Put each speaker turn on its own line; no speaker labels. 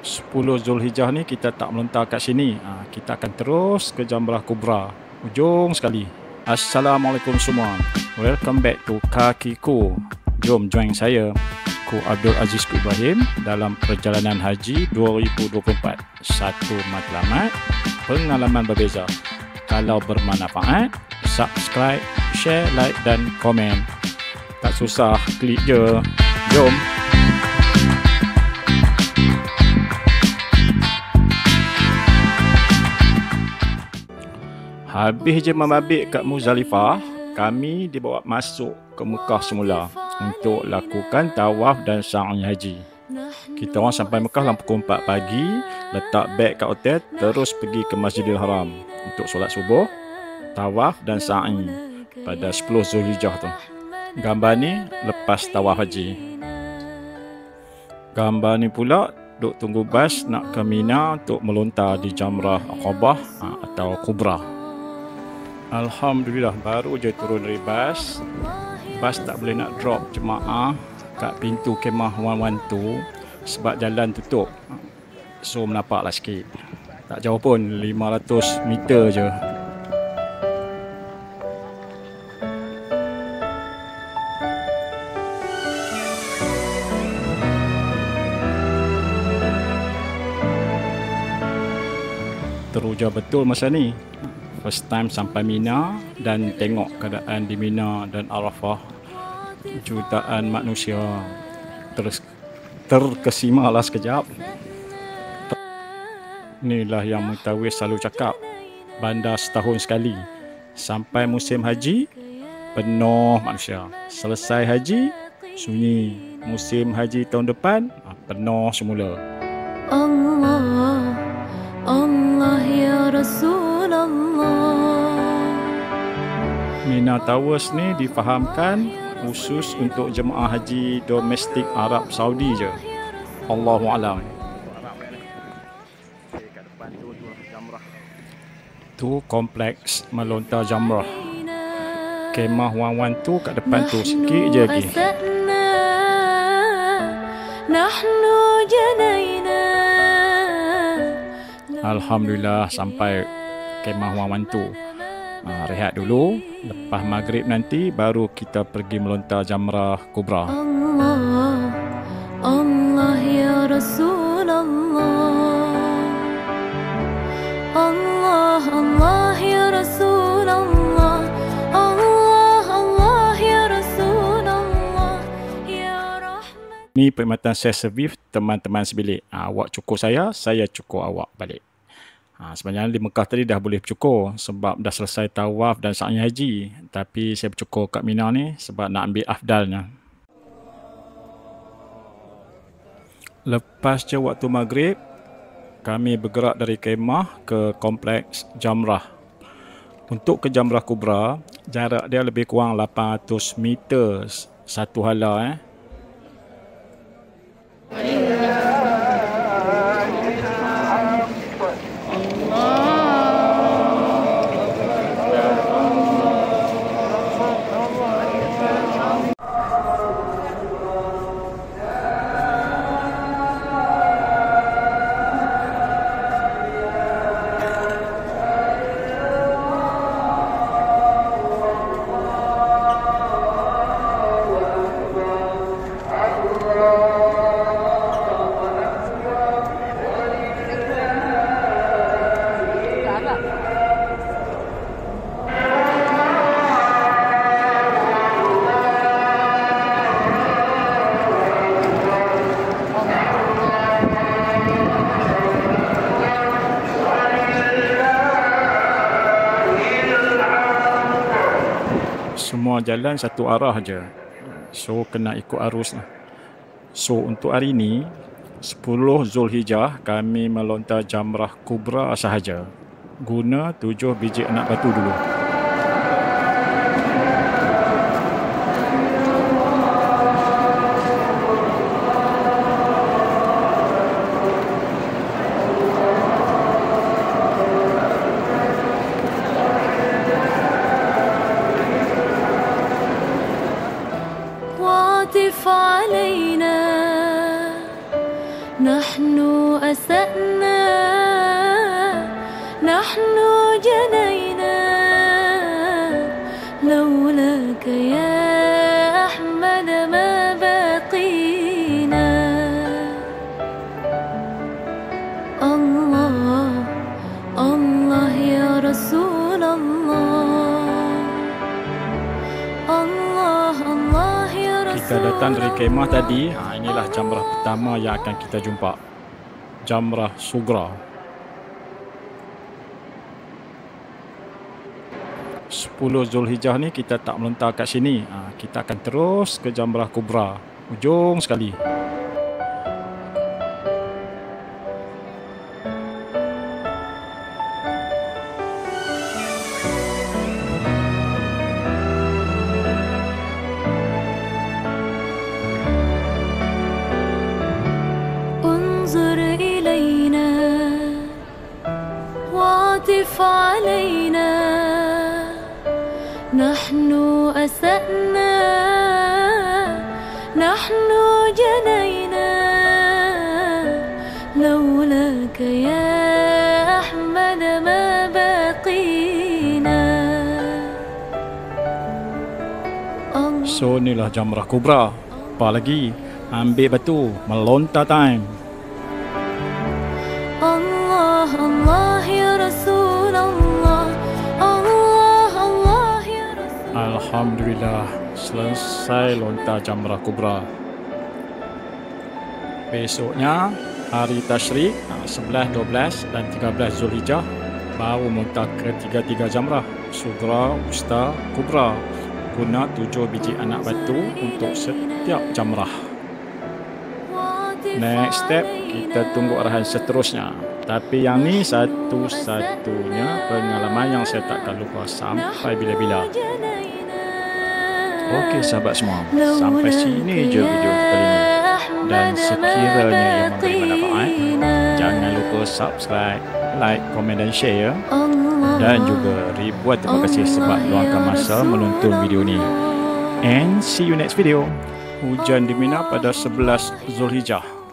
10 Zulhijjah ni kita tak melontar kat sini. Kita akan terus ke Jamrah Kubra. Ujung sekali. Assalamualaikum semua. Welcome back to Kakiku. Jom join saya, Ku Abdul Aziz Ibrahim, dalam perjalanan haji 2024. Satu matlamat, pengalaman berbeza. Kalau bermanfaat, subscribe, share, like dan komen. Tak susah, klik je. Jom. Habis je membabit kat Muzdalifah, kami dibawa masuk ke Mekah semula untuk lakukan tawaf dan sa'i haji. Kita orang sampai Mekah dalam pukul 4 pagi, letak beg kat hotel, terus pergi ke Masjidil Haram untuk solat subuh, tawaf dan sa'i pada 10 Zulhijjah tu. Gambar ni lepas tawaf haji. Gambar ni pula duk tunggu bas nak ke Mina untuk melontar di Jamrah Aqabah atau Kubra. Alhamdulillah, baru je turun dari bas. Bas tak boleh nak drop jemaah kat pintu kemah 112 sebab jalan tutup. So menampaklah sikit. Tak jauh pun, 500 meter je. Teruja betul masa ni. First time sampai Mina dan tengok keadaan di Mina dan Arafah. Jutaan manusia. Terkesima lah sekejap. Inilah yang Mutawis selalu cakap. Bandar setahun sekali. Sampai musim haji, penuh manusia. Selesai haji, sunyi. Musim haji tahun depan, penuh semula. Allah, Allah ya Rasulullah. Mina Towers ni difahamkan khusus untuk jemaah haji domestik Arab Saudi je. Allahu'alam. Tu kompleks melontar jamrah. Kemah Wan tu kat depan tu, sikit je lagi. Alhamdulillah sampai kemah Wan tu. Rehat dulu, lepas maghrib nanti baru kita pergi melontar Jamrah Kubra. Allah, Allah ya Rasulullah. Allah, Allah ya Rasulullah. Allah, Allah ya Rasulullah. Ya Rahmat. Ni perkhidmatan self-service teman-teman sebilik. Awak cukur saya cukur awak balik. Sebenarnya di Mekah tadi dah boleh bercukur sebab dah selesai tawaf dan sa'i haji. Tapi saya bercukur kat Mina ni sebab nak ambil afdalnya. Lepas je waktu maghrib, kami bergerak dari kemah ke kompleks Jamrah. Untuk ke Jamrah Kubra, jarak dia lebih kurang 800 meter satu hala. Semua jalan satu arah je. So kena ikut arus lah. So untuk hari ni 10 Zulhijjah kami melontar Jamrah Kubra sahaja. Guna 7 biji anak batu dulu.
علينا نحن أسأنا نحن جنينا لولاك يا أحمد ما بقينا الله الله يا رسول الله الله الله يا رسول
Kita datang dari kemah tadi. Inilah jamrah pertama yang akan kita jumpa, Jamrah Sugra. 10 Zulhijjah ni kita tak melontar kat sini. Kita akan terus ke Jamrah Kubra, ujung sekali.
انظر إلينا وعطف علينا نحن أسأنا نحن جنينا لولاك يا أحمد ما بقينا
So inilah Jamrah Kubra. Apa lagi? Ambil batu, melontar time.
الله الله يا رسول الله الله الله يا رسول الله.
Alhamdulillah, selesai lontar Jamrah Kubra. Besoknya hari Tashrik 11, 12 dan 13 Zulhijjah baru melontar ketiga-tiga Jamrah Sugra, Wusta, Kubra. Guna 7 biji anak batu untuk setiap Jamrah. Next step, kita tunggu arahan seterusnya. Tapi yang ni satu-satunya pengalaman yang saya takkan lupa sampai bila-bila. Okey sahabat semua, sampai sini je video kali ini. Dan sekiranya yang memberi manfaat, jangan lupa subscribe, like, komen dan share. Dan juga ribuan terima kasih sebab luangkan masa menonton video ni. And see you next video. Hujan di Mina pada 11 Zulhijjah.